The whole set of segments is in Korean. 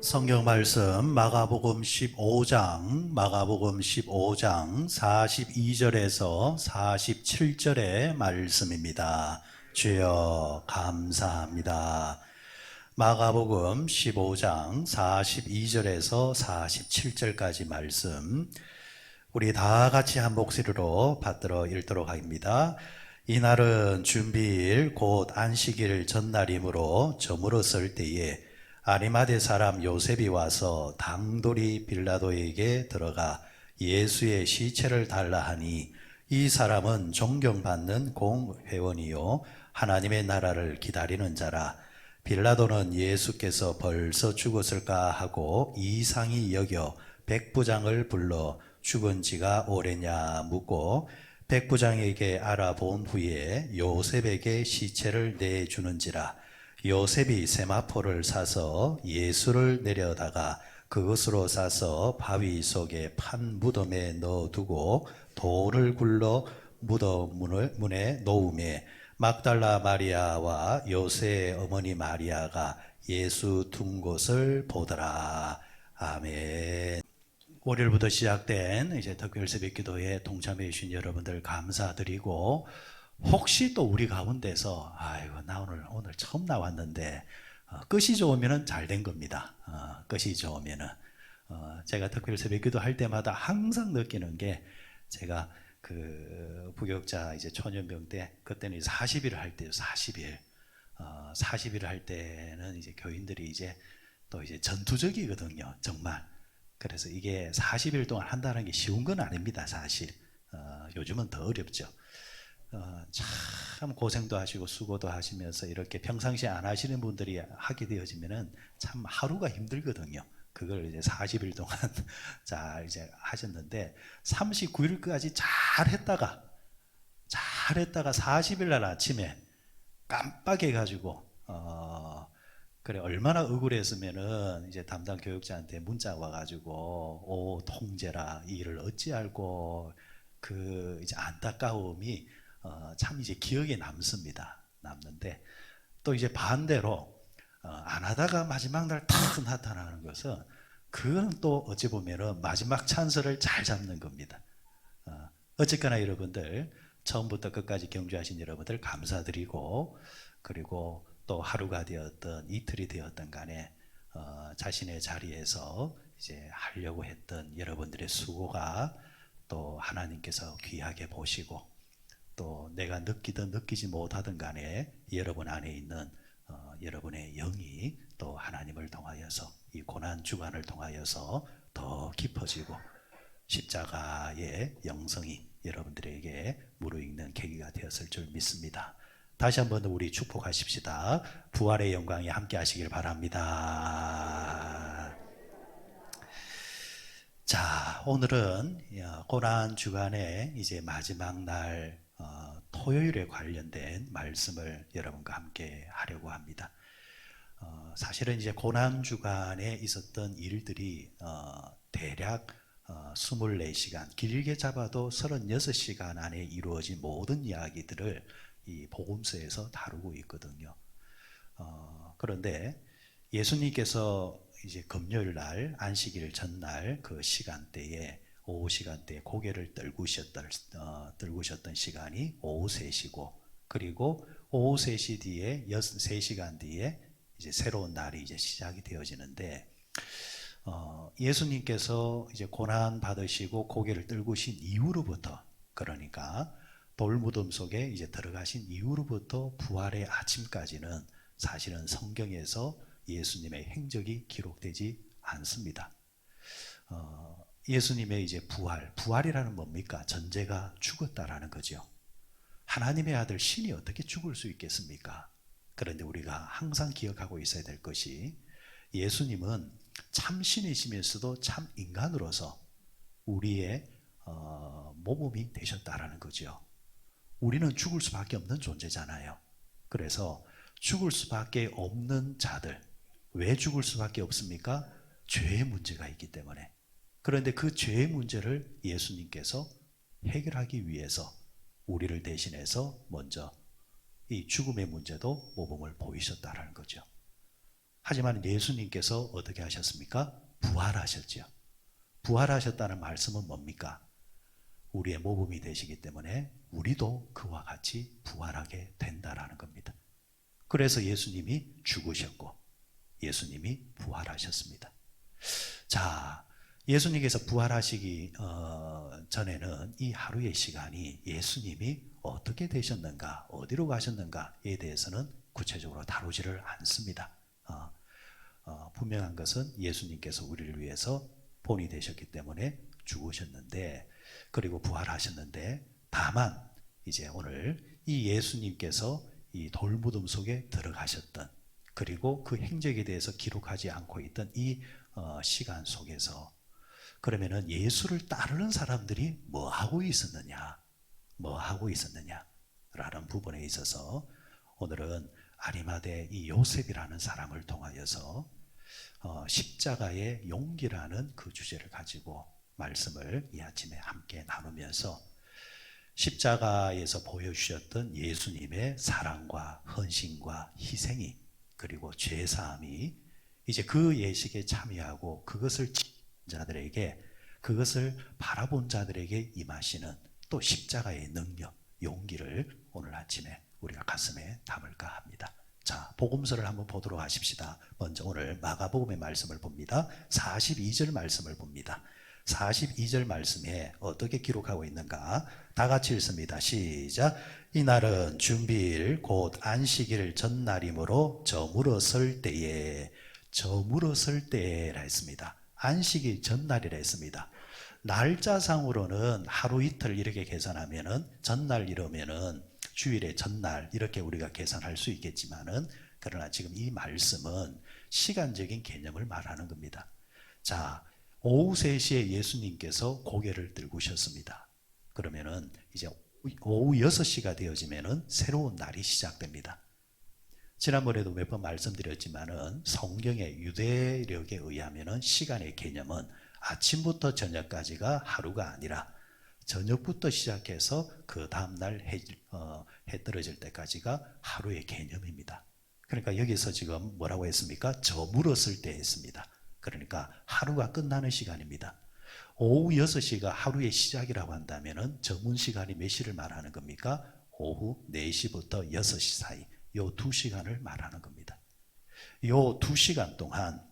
성경 말씀 마가복음 15장 42절에서 47절의 말씀입니다. 주여 감사합니다. 마가복음 15장 42절에서 47절까지 말씀 우리 다 같이 한 목소리로 받들어 읽도록 하겠습니다. 이날은 준비일 곧 안식일 전날이므로 저물었을 때에 아리마대 사람 요셉이 와서 당돌이 빌라도에게 들어가 예수의 시체를 달라 하니 이 사람은 존경받는 공회원이요 하나님의 나라를 기다리는 자라. 빌라도는 예수께서 벌써 죽었을까 하고 이상히 여겨 백부장을 불러 죽은 지가 오래냐 묻고 백부장에게 알아본 후에 요셉에게 시체를 내주는지라. 요셉이 세마포를 사서 예수를 내려다가 그것으로 싸서 바위 속에 판 무덤에 넣어두고 돌을 굴러 무덤 문에 놓음에 막달라 마리아와 요새의 어머니 마리아가 예수 둔 곳을 보더라. 아멘. 월요일부터 시작된 이제 특별 새벽 기도에 동참해 주신 여러분들 감사드리고, 혹시 또 우리 가운데서 아이고 나 오늘 처음 나왔는데 끝이 좋으면은 잘 된 겁니다. 끝이 좋으면은 제가 특별 새벽 기도 할 때마다 항상 느끼는 게, 제가 그 부격자 이제 초년병 때 그때는 40일을 할 때요. 40일을 할 때는 이제 교인들이 이제 또 이제 전투적이거든요. 정말. 그래서 이게 40일 동안 한다는 게 쉬운 건 아닙니다. 사실 요즘은 더 어렵죠. 참 고생도 하시고 수고도 하시면서 이렇게 평상시에 안 하시는 분들이 하게 되어지면은 참 하루가 힘들거든요. 그걸 이제 40일 동안 잘 이제 하셨는데 39일까지 잘 했다가 40일 날 아침에 깜빡해 가지고 그래 얼마나 억울했으면은 이제 담당 교육자한테 문자 와가지고 오 통제라 이 일을 어찌 알고, 그 이제 안타까움이 참 이제 기억에 남는데, 또 이제 반대로 안 하다가 마지막 날 탁 나타나는 것은, 그건 또 어찌 보면은 마지막 찬스를 잘 잡는 겁니다. 어쨌거나 여러분들 처음부터 끝까지 경주하신 여러분들 감사드리고, 그리고 또 하루가 되었던 이틀이 되었던 간에 자신의 자리에서 이제 하려고 했던 여러분들의 수고가 또 하나님께서 귀하게 보시고, 또 내가 느끼든 느끼지 못하든 간에 여러분 안에 있는 여러분의 영이 또 하나님을 통하여서 이 고난 주간을 통하여서 더 깊어지고 십자가의 영성이 여러분들에게 무르익는 계기가 되었을 줄 믿습니다. 다시 한번 우리 축복하십시다. 부활의 영광이 함께 하시길 바랍니다. 자, 오늘은 고난 주간의 이제 마지막 날 토요일에 관련된 말씀을 여러분과 함께 하려고 합니다. 사실은 이제 고난 주간에 있었던 일들이 대략 24시간, 길게 잡아도 36시간 안에 이루어진 모든 이야기들을 이 복음서에서 다루고 있거든요. 그런데 예수님께서 이제 금요일 날 안식일 전날 그 시간대에 오후 시간대에 고개를 떨구셨던 시간이 오후 3시고, 그리고 오후 3시 뒤에 3시간 뒤에 이제 새로운 날이 이제 시작이 되어지는데, 예수님께서 이제 고난 받으시고 고개를 떨구신 이후로부터, 그러니까 돌무덤 속에 이제 들어가신 이후로부터 부활의 아침까지는 사실은 성경에서 예수님의 행적이 기록되지 않습니다. 예수님의 이제 부활이라는 뭡니까? 전제가 죽었다라는 거죠. 하나님의 아들 신이 어떻게 죽을 수 있겠습니까? 그런데 우리가 항상 기억하고 있어야 될 것이, 예수님은 참 신이시면서도 참 인간으로서 우리의 모범이 되셨다라는 거죠. 우리는 죽을 수밖에 없는 존재잖아요. 그래서 죽을 수밖에 없는 자들, 왜 죽을 수밖에 없습니까? 죄의 문제가 있기 때문에. 그런데 그 죄의 문제를 예수님께서 해결하기 위해서 우리를 대신해서 먼저 이 죽음의 문제도 모범을 보이셨다라는 거죠. 하지만 예수님께서 어떻게 하셨습니까? 부활하셨죠. 부활하셨다는 말씀은 뭡니까? 우리의 모범이 되시기 때문에 우리도 그와 같이 부활하게 된다라는 겁니다. 그래서 예수님이 죽으셨고 예수님이 부활하셨습니다. 자, 예수님께서 부활하시기 전에는 이 하루의 시간이 예수님이 어떻게 되셨는가, 어디로 가셨는가에 대해서는 구체적으로 다루지를 않습니다. 분명한 것은 예수님께서 우리를 위해서 본이 되셨기 때문에 죽으셨는데, 그리고 부활하셨는데, 다만 이제 오늘 이 예수님께서 이 돌무덤 속에 들어가셨던, 그리고 그 행적에 대해서 기록하지 않고 있던 이 시간 속에서 그러면은 예수를 따르는 사람들이 뭐 하고 있었느냐, 뭐 하고 있었느냐라는 부분에 있어서 오늘은 아리마대 이 요셉이라는 사람을 통하여서 십자가의 용기라는 그 주제를 가지고 말씀을 이 아침에 함께 나누면서 십자가에서 보여주셨던 예수님의 사랑과 헌신과 희생이, 그리고 죄사함이 이제 그 예식에 참여하고 그것을 지킨 자들에게, 그것을 바라본 자들에게 임하시는 또 십자가의 능력, 용기를 오늘 아침에 우리가 가슴에 담을까 합니다. 자, 복음서를 한번 보도록 하십시다. 먼저 오늘 마가복음의 말씀을 봅니다. 42절 말씀을 봅니다. 42절 말씀에 어떻게 기록하고 있는가? 다 같이 읽습니다. 시작. 이날은 준비일 곧 안식일 전날이므로 저물어설 때에, 저물어설 때라 했습니다. 안식일 전날이라 했습니다. 날짜상으로는 하루 이틀 이렇게 계산하면은, 전날 이러면은 주일의 전날 이렇게 우리가 계산할 수 있겠지만은, 그러나 지금 이 말씀은 시간적인 개념을 말하는 겁니다. 자, 오후 3시에 예수님께서 고개를 들고셨습니다. 그러면은 이제 오후 6시가 되어지면은 새로운 날이 시작됩니다. 지난번에도 몇 번 말씀드렸지만은 성경의 유대력에 의하면은 시간의 개념은 아침부터 저녁까지가 하루가 아니라 저녁부터 시작해서 그 다음날 해 떨어질 때까지가 하루의 개념입니다. 그러니까 여기서 지금 뭐라고 했습니까? 저물었을 때 했습니다. 그러니까 하루가 끝나는 시간입니다. 오후 6시가 하루의 시작이라고 한다면 저문 시간이 몇 시를 말하는 겁니까? 오후 4시부터 6시 사이, 요 2시간을 말하는 겁니다. 요 2시간 동안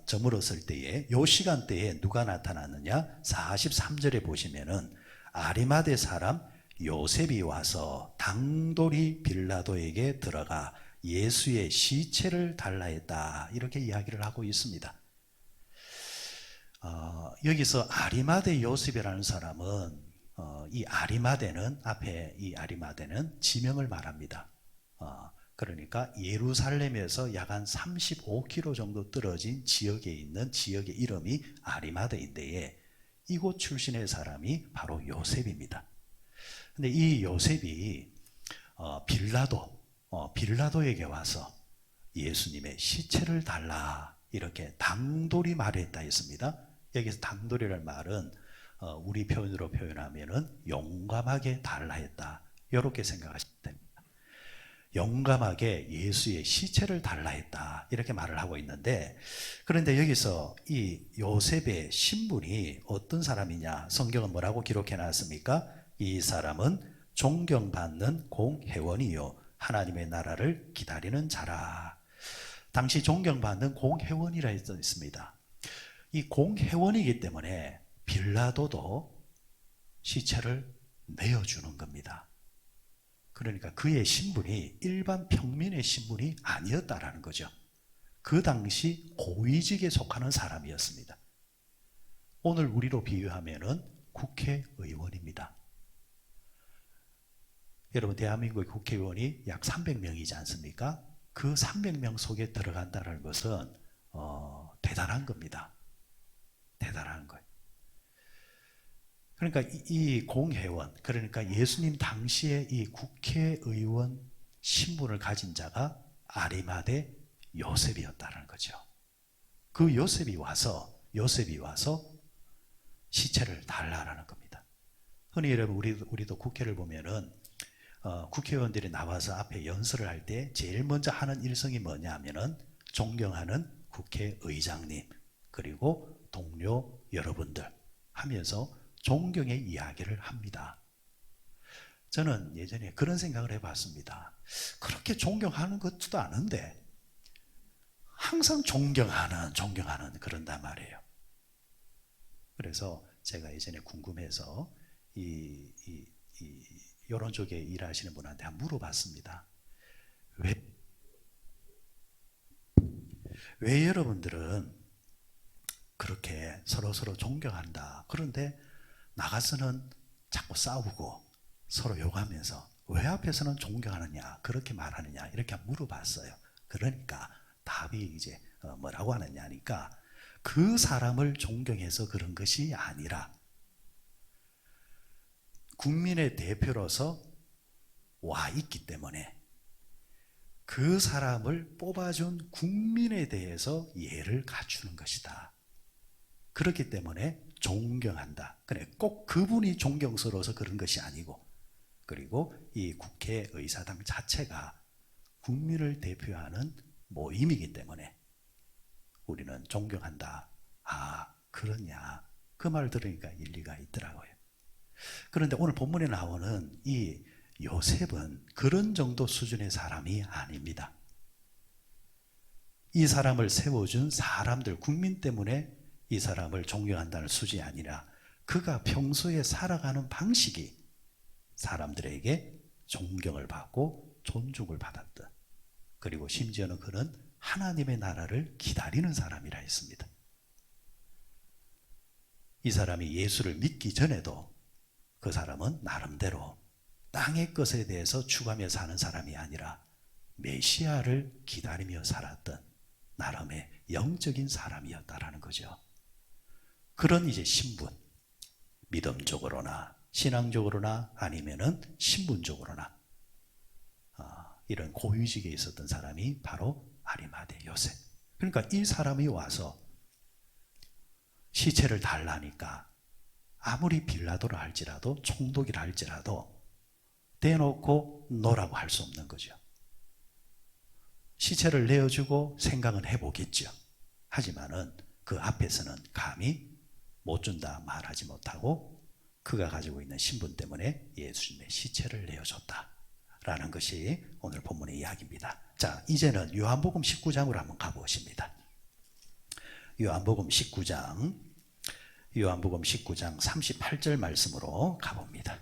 저물었을 때에, 요 시간대에 누가 나타났느냐? 43절에 보시면은 아리마대 사람 요셉이 와서 당돌이 빌라도에게 들어가 예수의 시체를 달라 했다, 이렇게 이야기를 하고 있습니다. 여기서 아리마대 요셉이라는 사람은 이 아리마대는, 앞에 이 아리마대는 지명을 말합니다. 그러니까 예루살렘에서 약 한 35km 정도 떨어진 지역에 있는 지역의 이름이 아리마대인데, 이곳 출신의 사람이 바로 요셉입니다. 근데 이 요셉이 빌라도에게 와서 예수님의 시체를 달라, 이렇게 당돌이 말했다 했습니다. 여기서 당돌이라는 말은 우리 표현으로 표현하면은 용감하게 달라 했다, 이렇게 생각하시면 됩니다. 용감하게 예수의 시체를 달라 했다, 이렇게 말을 하고 있는데, 그런데 여기서 이 요셉의 신분이 어떤 사람이냐, 성경은 뭐라고 기록해 놨습니까? 이 사람은 존경받는 공회원이요 하나님의 나라를 기다리는 자라. 당시 존경받는 공회원이라 했습니다. 이 공회원이기 때문에 빌라도도 시체를 내어주는 겁니다. 그러니까 그의 신분이 일반 평민의 신분이 아니었다라는 거죠. 그 당시 고위직에 속하는 사람이었습니다. 오늘 우리로 비유하면은 국회의원입니다. 여러분, 대한민국의 국회의원이 약 300명이지 않습니까? 그 300명 속에 들어간다는 것은 대단한 겁니다. 대단한 거예요. 그러니까 이 공회원, 그러니까 예수님 당시에 이 국회의원 신분을 가진 자가 아리마대 요셉이었다는 거죠. 그 요셉이 와서 시체를 달라라는 겁니다. 흔히 여러분, 우리도 국회를 보면은 국회의원들이 나와서 앞에 연설을 할 때 제일 먼저 하는 일성이 뭐냐 하면은 존경하는 국회의장님 그리고 동료 여러분들 하면서 존경의 이야기를 합니다. 저는 예전에 그런 생각을 해봤습니다. 그렇게 존경하는 것도 아는데 항상 존경하는 그런단 말이에요. 그래서 제가 예전에 궁금해서 이런 쪽에 일하시는 분한테 한번 물어봤습니다. 왜 여러분들은 그렇게 서로 존경한다. 그런데 나가서는 자꾸 싸우고 서로 욕하면서 왜 앞에서는 존경하느냐, 그렇게 말하느냐, 이렇게 물어봤어요. 그러니까 답이 이제 뭐라고 하느냐니까 그 사람을 존경해서 그런 것이 아니라 국민의 대표로서 와 있기 때문에 그 사람을 뽑아준 국민에 대해서 예를 갖추는 것이다. 그렇기 때문에 존경한다. 그래, 꼭 그분이 존경스러워서 그런 것이 아니고, 그리고 이 국회의사당 자체가 국민을 대표하는 모임이기 때문에 우리는 존경한다. 아, 그러냐. 그 말 들으니까 일리가 있더라고요. 그런데 오늘 본문에 나오는 이 요셉은 그런 정도 수준의 사람이 아닙니다. 이 사람을 세워준 사람들, 국민 때문에 이 사람을 존경한다는 수준이 아니라 그가 평소에 살아가는 방식이 사람들에게 존경을 받고 존중을 받았던, 그리고 심지어는 그는 하나님의 나라를 기다리는 사람이라 했습니다. 이 사람이 예수를 믿기 전에도 그 사람은 나름대로 땅의 것에 대해서 추구하며 사는 사람이 아니라 메시아를 기다리며 살았던 나름의 영적인 사람이었다라는 거죠. 그런 이제 신분, 믿음적으로나 신앙적으로나 아니면은 신분적으로나 이런 고위직에 있었던 사람이 바로 아리마대 요셉. 그러니까 이 사람이 와서 시체를 달라니까 아무리 빌라도라 할지라도 총독이라 할지라도 대놓고 노라고 할 수 없는 거죠. 시체를 내어주고 생각은 해보겠죠. 하지만은 그 앞에서는 감히 못 준다 말하지 못하고 그가 가지고 있는 신분 때문에 예수님의 시체를 내어줬다라는 것이 오늘 본문의 이야기입니다. 자, 이제는 요한복음 19장으로 한번 가보십니다. 요한복음 19장 38절 말씀으로 가봅니다.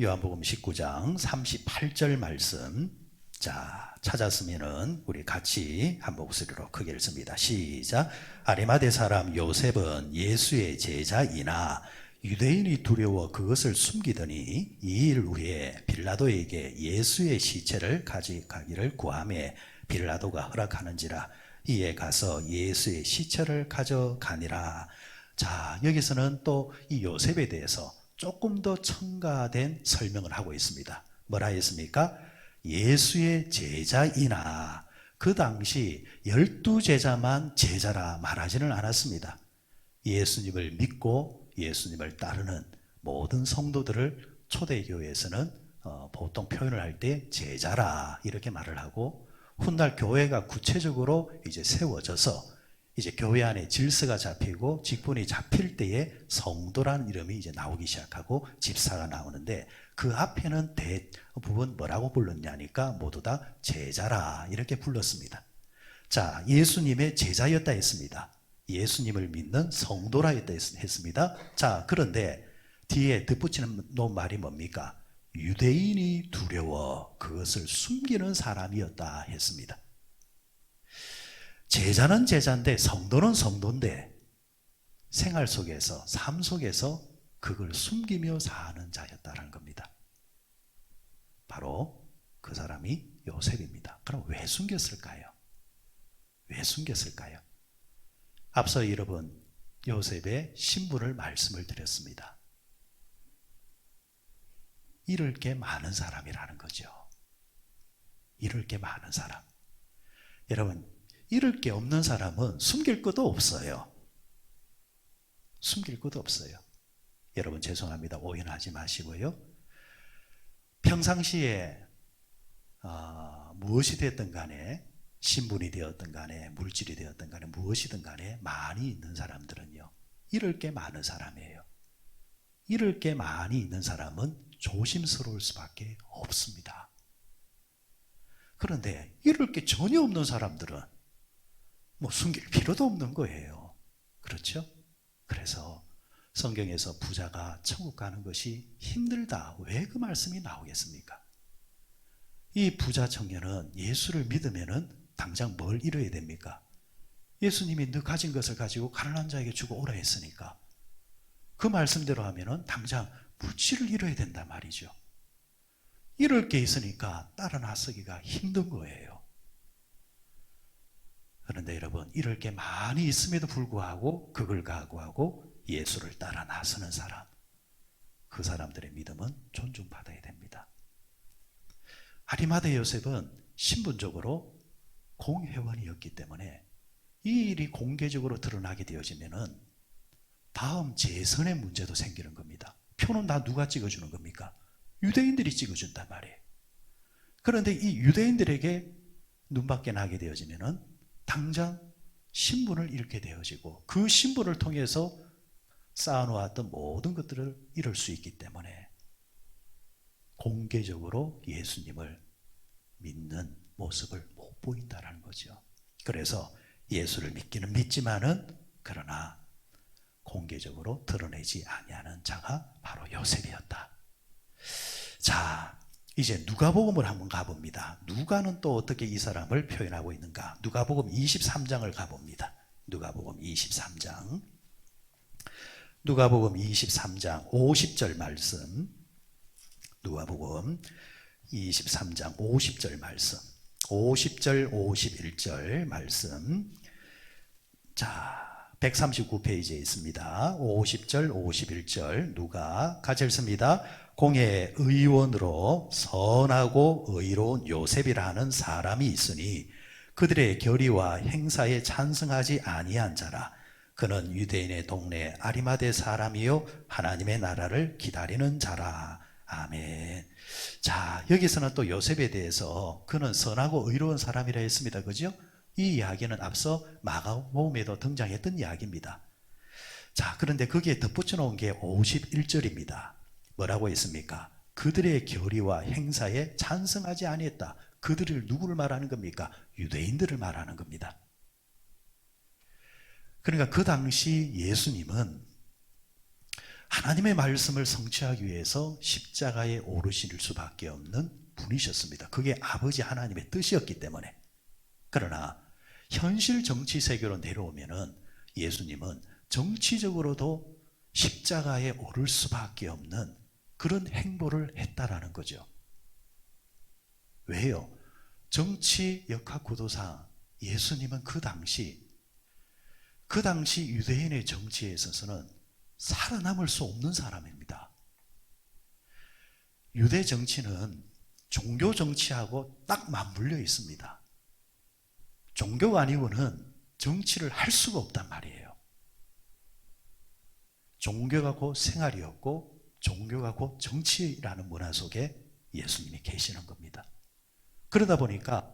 요한복음 19장 38절 말씀. 자, 찾았으면은 우리 같이 한 목소리로 크게 읽습니다. 시작. 아리마대 사람 요셉은 예수의 제자이나 유대인이 두려워 그것을 숨기더니 2일 후에 빌라도에게 예수의 시체를 가져가기를 구하매 빌라도가 허락하는지라 이에 가서 예수의 시체를 가져가니라. 자, 여기서는 또 이 요셉에 대해서 조금 더 첨가된 설명을 하고 있습니다. 뭐라 했습니까? 예수의 제자이나, 그 당시 12제자만 제자라 말하지는 않았습니다. 예수님을 믿고 예수님을 따르는 모든 성도들을 초대교회에서는 보통 표현을 할 때 제자라 이렇게 말을 하고, 훗날 교회가 구체적으로 이제 세워져서 이제 교회 안에 질서가 잡히고 직분이 잡힐 때에 성도라는 이름이 이제 나오기 시작하고 집사가 나오는데, 그 앞에는 대부분 뭐라고 불렀냐니까 모두 다 제자라 이렇게 불렀습니다. 자, 예수님의 제자였다 했습니다. 예수님을 믿는 성도라 했습니다. 자, 그런데 뒤에 덧붙이는 말이 뭡니까? 유대인이 두려워 그것을 숨기는 사람이었다 했습니다. 제자는 제자인데 성도는 성도인데 생활 속에서, 삶 속에서 그걸 숨기며 사는 자였다는 겁니다. 바로 그 사람이 요셉입니다. 그럼 왜 숨겼을까요? 왜 숨겼을까요? 앞서 여러분 요셉의 신분을 말씀을 드렸습니다. 잃을 게 많은 사람이라는 거죠. 잃을 게 많은 사람. 여러분, 잃을 게 없는 사람은 숨길 것도 없어요. 숨길 것도 없어요. 여러분 죄송합니다. 오해하지 마시고요. 평상시에 무엇이 됐든 간에, 신분이 되었든 간에, 물질이 되었든 간에, 무엇이든 간에 많이 있는 사람들은요, 잃을 게 많은 사람이에요. 잃을 게 많이 있는 사람은 조심스러울 수밖에 없습니다. 그런데 잃을 게 전혀 없는 사람들은 뭐 숨길 필요도 없는 거예요. 그렇죠? 그래서 성경에서 부자가 천국 가는 것이 힘들다, 왜 그 말씀이 나오겠습니까? 이 부자 청년은 예수를 믿으면은 당장 뭘 이뤄야 됩니까? 예수님이 너 가진 것을 가지고 가난한 자에게 주고 오라 했으니까 그 말씀대로 하면은 당장 물질을 이뤄야 된단 말이죠. 이룰 게 있으니까 따라 나서기가 힘든 거예요. 그런데 여러분, 이럴 게 많이 있음에도 불구하고 그걸 각오하고 예수를 따라 나서는 사람, 그 사람들의 믿음은 존중받아야 됩니다. 아리마대 요셉은 신분적으로 공회원이었기 때문에 이 일이 공개적으로 드러나게 되어지면은 다음 재선의 문제도 생기는 겁니다. 표는 다 누가 찍어주는 겁니까? 유대인들이 찍어준단 말이에요. 그런데 이 유대인들에게 눈밖에 나게 되어지면은 당장 신분을 잃게 되어지고 그 신분을 통해서 쌓아놓았던 모든 것들을 잃을 수 있기 때문에 공개적으로 예수님을 믿는 모습을 못 보인다는 거죠. 그래서 예수를 믿기는 믿지만은 그러나 공개적으로 드러내지 아니하는 자가 바로 요셉이었다. 자, 이제 누가복음을 한번 가봅니다. 누가는 또 어떻게 이 사람을 표현하고 있는가? 누가복음 23장을 가봅니다. 누가복음 23장. 누가복음 23장 50절 말씀. 누가복음 23장 50절 말씀. 50절 51절 말씀. 자, 139페이지에 있습니다. 50절 51절 누가 같이 읽습니다. 공의 의원으로 선하고 의로운 요셉이라는 사람이 있으니 그들의 결의와 행사에 찬성하지 아니한 자라. 그는 유대인의 동네 아리마대 사람이요 하나님의 나라를 기다리는 자라. 아멘. 자, 여기서는 또 요셉에 대해서 그는 선하고 의로운 사람이라 했습니다. 그죠? 이 이야기는 앞서 마가복음에도 등장했던 이야기입니다. 자, 그런데 거기에 덧붙여 놓은 게 51절입니다. 뭐라고 했습니까? 그들의 결의와 행사에 찬성하지 아니했다. 그들을 누구를 말하는 겁니까? 유대인들을 말하는 겁니다. 그러니까 그 당시 예수님은 하나님의 말씀을 성취하기 위해서 십자가에 오르실 수밖에 없는 분이셨습니다. 그게 아버지 하나님의 뜻이었기 때문에. 그러나 현실 정치 세계로 내려오면은 예수님은 정치적으로도 십자가에 오를 수밖에 없는 그런 행보를 했다라는 거죠. 왜요? 정치 역학 구도상 예수님은 그 당시 유대인의 정치에 있어서는 살아남을 수 없는 사람입니다. 유대 정치는 종교 정치하고 딱 맞물려 있습니다. 종교가 아니고는 정치를 할 수가 없단 말이에요. 종교가 곧 생활이었고 종교가 곧 정치라는 문화 속에 예수님이 계시는 겁니다. 그러다 보니까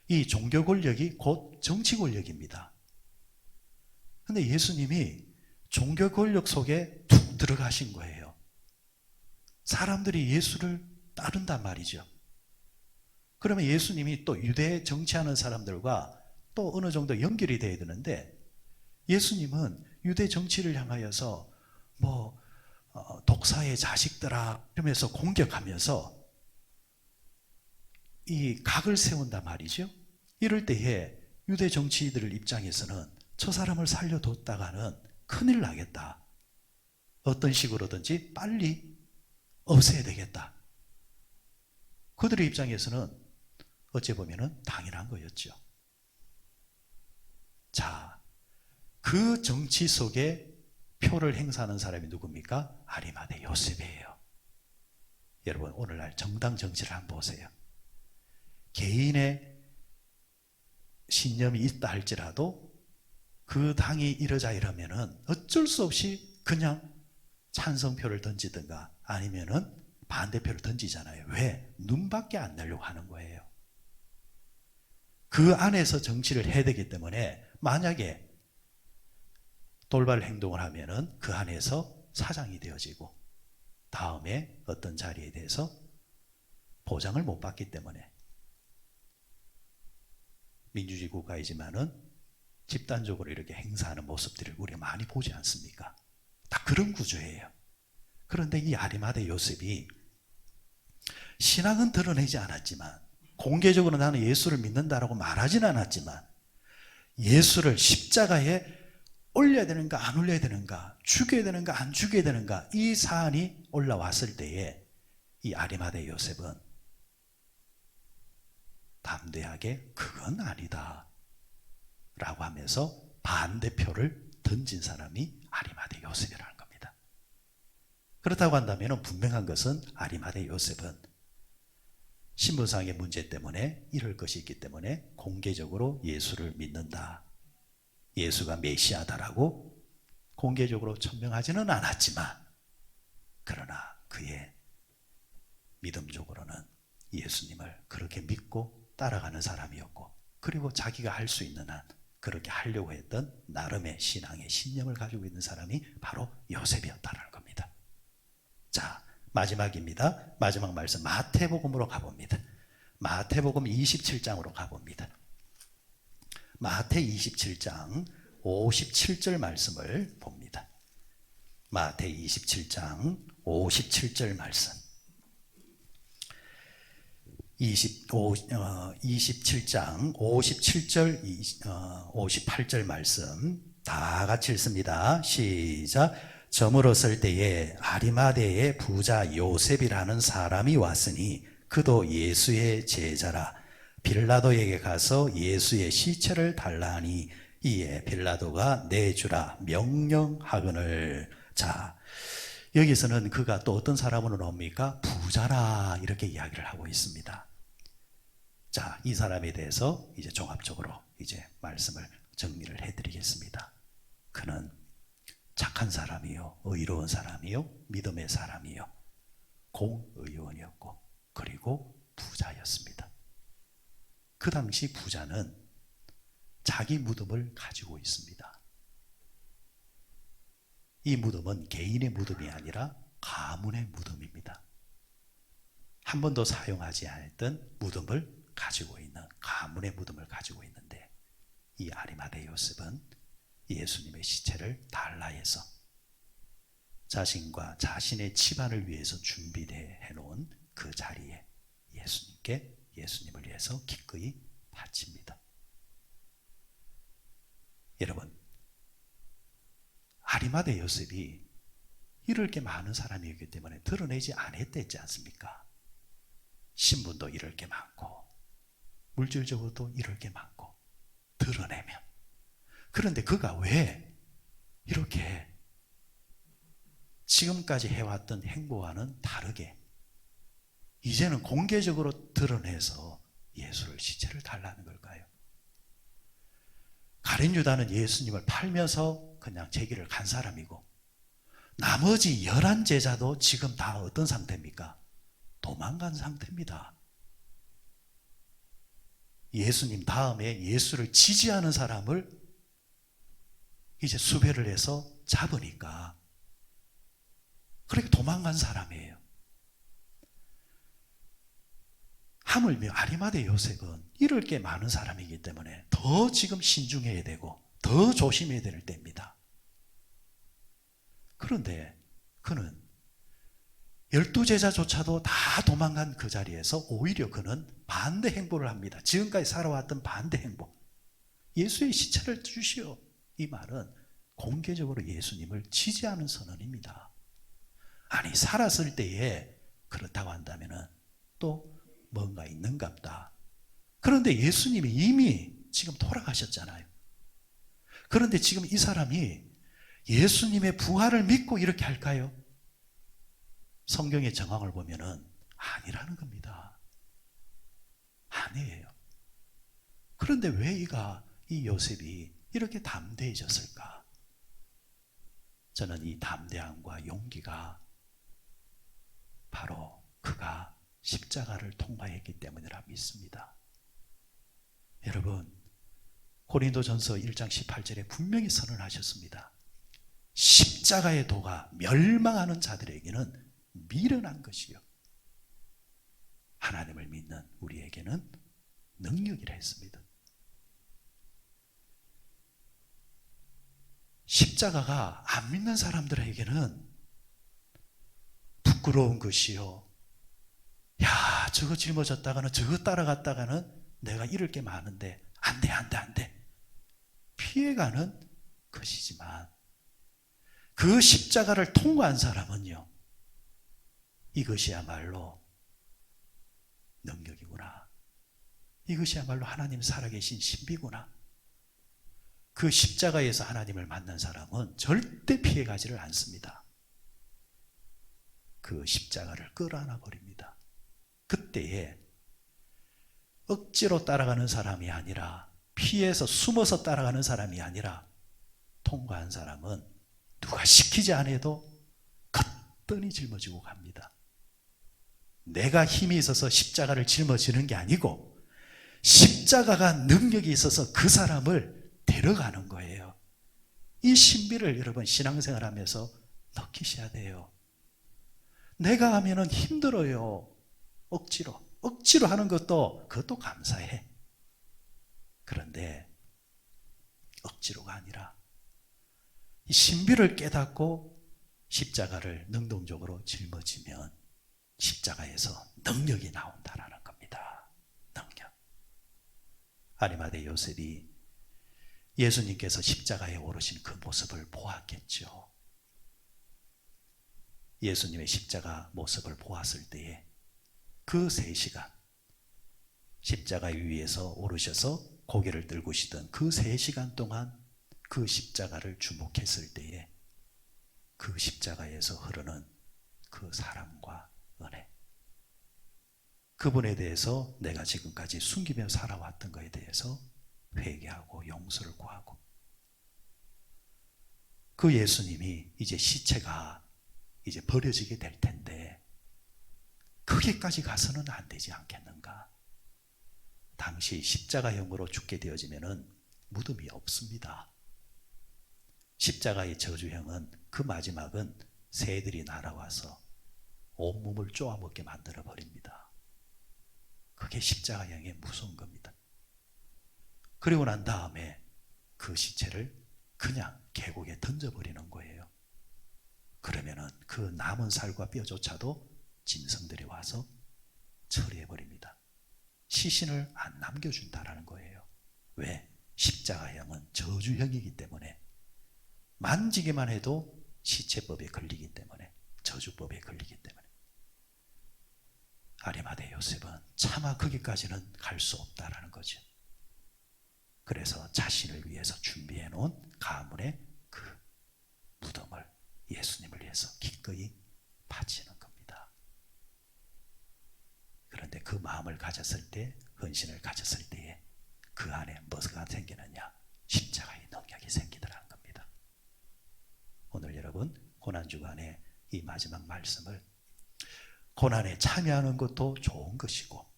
이 종교 권력이 곧 정치 권력입니다. 그런데 예수님이 종교 권력 속에 툭 들어가신 거예요. 사람들이 예수를 따른단 말이죠. 그러면 예수님이 또 유대 정치하는 사람들과 또 어느 정도 연결이 돼야 되는데 예수님은 유대 정치를 향하여서 독사의 자식들아 이러면서 공격하면서 이 각을 세운단 말이죠. 이럴 때에 유대 정치인들 입장에서는 저 사람을 살려뒀다가는 큰일 나겠다. 어떤 식으로든지 빨리 없애야 되겠다. 그들의 입장에서는 어찌 보면 당연한 거였죠. 자, 그 정치 속에 표를 행사하는 사람이 누굽니까? 아리마대 요셉이에요. 여러분, 오늘날 정당 정치를 한번 보세요. 개인의 신념이 있다 할지라도 그 당이 이러자 이러면은 어쩔 수 없이 그냥 찬성표를 던지든가 아니면은 반대표를 던지잖아요. 왜? 눈밖에 안 내려고 하는 거예요. 그 안에서 정치를 해야 되기 때문에 만약에 돌발 행동을 하면은 그 안에서 사장이 되어지고 다음에 어떤 자리에 대해서 보장을 못 받기 때문에 민주주의 국가이지만은 집단적으로 이렇게 행사하는 모습들을 우리가 많이 보지 않습니까? 다 그런 구조예요. 그런데 이 아리마대 요셉이 신앙은 드러내지 않았지만 공개적으로 나는 예수를 믿는다라고 말하진 않았지만 예수를 십자가에 올려야 되는가 안 올려야 되는가 죽여야 되는가 안 죽여야 되는가 이 사안이 올라왔을 때에 이 아리마대 요셉은 담대하게 그건 아니다 라고 하면서 반대표를 던진 사람이 아리마대 요셉이라는 겁니다. 그렇다고 한다면 분명한 것은 아리마대 요셉은 신분상의 문제 때문에 이럴 것이 있기 때문에 공개적으로 예수를 믿는다, 예수가 메시아다라고 공개적으로 천명하지는 않았지만 그러나 그의 믿음적으로는 예수님을 그렇게 믿고 따라가는 사람이었고 그리고 자기가 할 수 있는 한 그렇게 하려고 했던 나름의 신앙의 신념을 가지고 있는 사람이 바로 요셉이었다는 겁니다. 자, 마지막입니다. 마지막 말씀 마태복음으로 가봅니다. 마태복음 27장으로 가봅니다. 마태 27장 57절 말씀을 봅니다. 마태 27장 57절 말씀. 27장 57절 58절 말씀 다 같이 읽습니다. 시작. 저물었을 때에 아리마대의 부자 요셉이라는 사람이 왔으니 그도 예수의 제자라. 빌라도에게 가서 예수의 시체를 달라 하니 이에 빌라도가 내주라 명령하거늘. 자, 여기서는 그가 또 어떤 사람으로 나옵니까? 부자라 이렇게 이야기를 하고 있습니다. 자, 이 사람에 대해서 이제 종합적으로 이제 말씀을 정리를 해드리겠습니다. 그는 착한 사람이요, 의로운 사람이요, 믿음의 사람이요, 공의원이었고 그리고 부자였습니다. 그 당시 부자는 자기 무덤을 가지고 있습니다. 이 무덤은 개인의 무덤이 아니라 가문의 무덤입니다. 한 번도 사용하지 않았던 무덤을 가지고 있는, 가문의 무덤을 가지고 있는데 이 아리마대 요셉은 예수님의 시체를 달라해서 자신과 자신의 집안을 위해서 준비해 놓은 그 자리에 예수님을 위해서 기꺼이 바칩니다. 여러분, 아리마대 요셉이 이럴 게 많은 사람이었기 때문에 드러내지 않았댔지 않습니까? 신분도 이럴 게 많고 물질적으로도 이럴 게 많고 드러내면. 그런데 그가 왜 이렇게 지금까지 해왔던 행보와는 다르게 이제는 공개적으로 드러내서 예수를 시체를 달라는 걸까요? 가룟 유다는 예수님을 팔면서 그냥 제 길을 간 사람이고 나머지 11 제자도 지금 다 어떤 상태입니까? 도망간 상태입니다. 예수님 다음에 예수를 지지하는 사람을 이제 수배를 해서 잡으니까 그렇게 도망간 사람이에요. 하물며 아리마대 요셉은 이럴 게 많은 사람이기 때문에 더 지금 신중해야 되고 더 조심해야 될 때입니다. 그런데 그는 12제자조차도 다 도망간 그 자리에서 오히려 그는 반대 행보를 합니다. 지금까지 살아왔던 반대 행보. 예수의 시체를 주시오. 이 말은 공개적으로 예수님을 지지하는 선언입니다. 아니, 살았을 때에 그렇다고 한다면 또 뭔가 있는갑다. 그런데 예수님이 이미 지금 돌아가셨잖아요. 그런데 지금 이 사람이 예수님의 부활을 믿고 이렇게 할까요? 성경의 정황을 보면은 아니라는 겁니다. 아니에요. 그런데 왜 이 요셉이 이렇게 담대해졌을까? 저는 이 담대함과 용기가 바로 그가 십자가를 통과했기 때문이라 믿습니다. 여러분, 고린도전서 1장 18절에 분명히 선언하셨습니다. 십자가의 도가 멸망하는 자들에게는 미련한 것이요 하나님을 믿는 우리에게는 능력이라 했습니다. 십자가가 안 믿는 사람들에게는 부끄러운 것이요, 야 저거 짊어졌다가는 저거 따라갔다가는 내가 잃을 게 많은데 안돼 피해가는 것이지만, 그 십자가를 통과한 사람은요, 이것이야말로 능력이구나, 이것이야말로 하나님 살아계신 신비구나. 그 십자가에서 하나님을 만난 사람은 절대 피해가지를 않습니다. 그 십자가를 끌어안아 버립니다. 그때에 억지로 따라가는 사람이 아니라, 피해서 숨어서 따라가는 사람이 아니라, 통과한 사람은 누가 시키지 않아도 거뜬히 짊어지고 갑니다. 내가 힘이 있어서 십자가를 짊어지는 게 아니고, 십자가가 능력이 있어서 그 사람을 데려가는 거예요. 이 신비를 여러분 신앙생활 하면서 느끼셔야 돼요. 내가 하면은 힘들어요. 억지로 하는 그것도 감사해. 그런데 억지로가 아니라 이 신비를 깨닫고 십자가를 능동적으로 짊어지면 십자가에서 능력이 나온다라는 겁니다. 능력. 아리마대 요셉이 예수님께서 십자가에 오르신 그 모습을 보았겠죠. 예수님의 십자가 모습을 보았을 때에 그 3시간 십자가 위에서 오르셔서 고개를 들고시던 그 3시간 동안 그 십자가를 주목했을 때에 그 십자가에서 흐르는 그 사랑과 은혜, 그분에 대해서 내가 지금까지 숨기며 살아왔던 것에 대해서 회개하고 용서를 구하고, 그 예수님이 이제 시체가 이제 버려지게 될 텐데 거기까지 가서는 안 되지 않겠는가. 당시 십자가형으로 죽게 되어지면은 무덤이 없습니다. 십자가의 저주형은 그 마지막은 새들이 날아와서 온몸을 쪼아먹게 만들어 버립니다. 그게 십자가형의 무서운 겁니다. 그리고 난 다음에 그 시체를 그냥 계곡에 던져버리는 거예요. 그러면은 그 남은 살과 뼈조차도 짐승들이 와서 처리해버립니다. 시신을 안 남겨준다라는 거예요. 왜? 십자가형은 저주형이기 때문에, 만지기만 해도 시체법에 걸리기 때문에, 저주법에 걸리기 때문에. 아리마대 요셉은 차마 거기까지는 갈 수 없다라는 거죠. 그래서 자신을 위해서 준비해 놓은 가문의 그 무덤을 예수님을 위해서 기꺼이 바치는 겁니다. 그런데 그 마음을 가졌을 때, 헌신을 가졌을 때에 그 안에 뭐가 생기느냐? 십자가의 능력이 생기더라는 겁니다. 오늘 여러분 고난주간에 이 마지막 말씀을, 고난에 참여하는 것도 좋은 것이고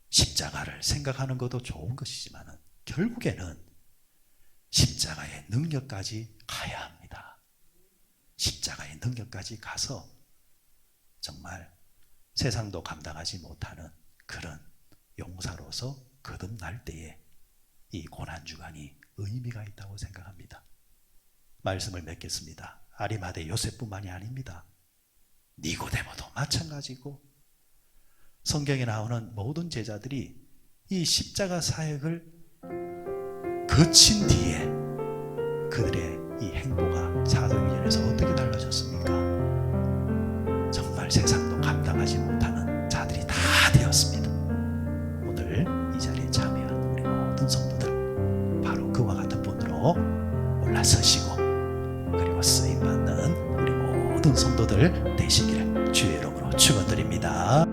십자가를 생각하는 것도 좋은 것이지만 결국에는 십자가의 능력까지 가야 합니다. 십자가의 능력까지 가서 정말 세상도 감당하지 못하는 그런 용사로서 거듭날 때에 이 고난주간이 의미가 있다고 생각합니다. 말씀을 맺겠습니다. 아리마대 요셉뿐만이 아닙니다. 니고데모도 마찬가지고, 성경에 나오는 모든 제자들이 이 십자가 사역을 거친 뒤에 그들의 이 행보가 사도행전에서 어떻게 달라졌습니까? 정말 세상도 감당하지 못하는 자들이 다 되었습니다. 오늘 이 자리에 참여한 우리 모든 성도들 바로 그와 같은 분으로 올라서시고, 그리고 쓰임받는 우리 모든 성도들 되시기를 주의 이름으로 축원드립니다.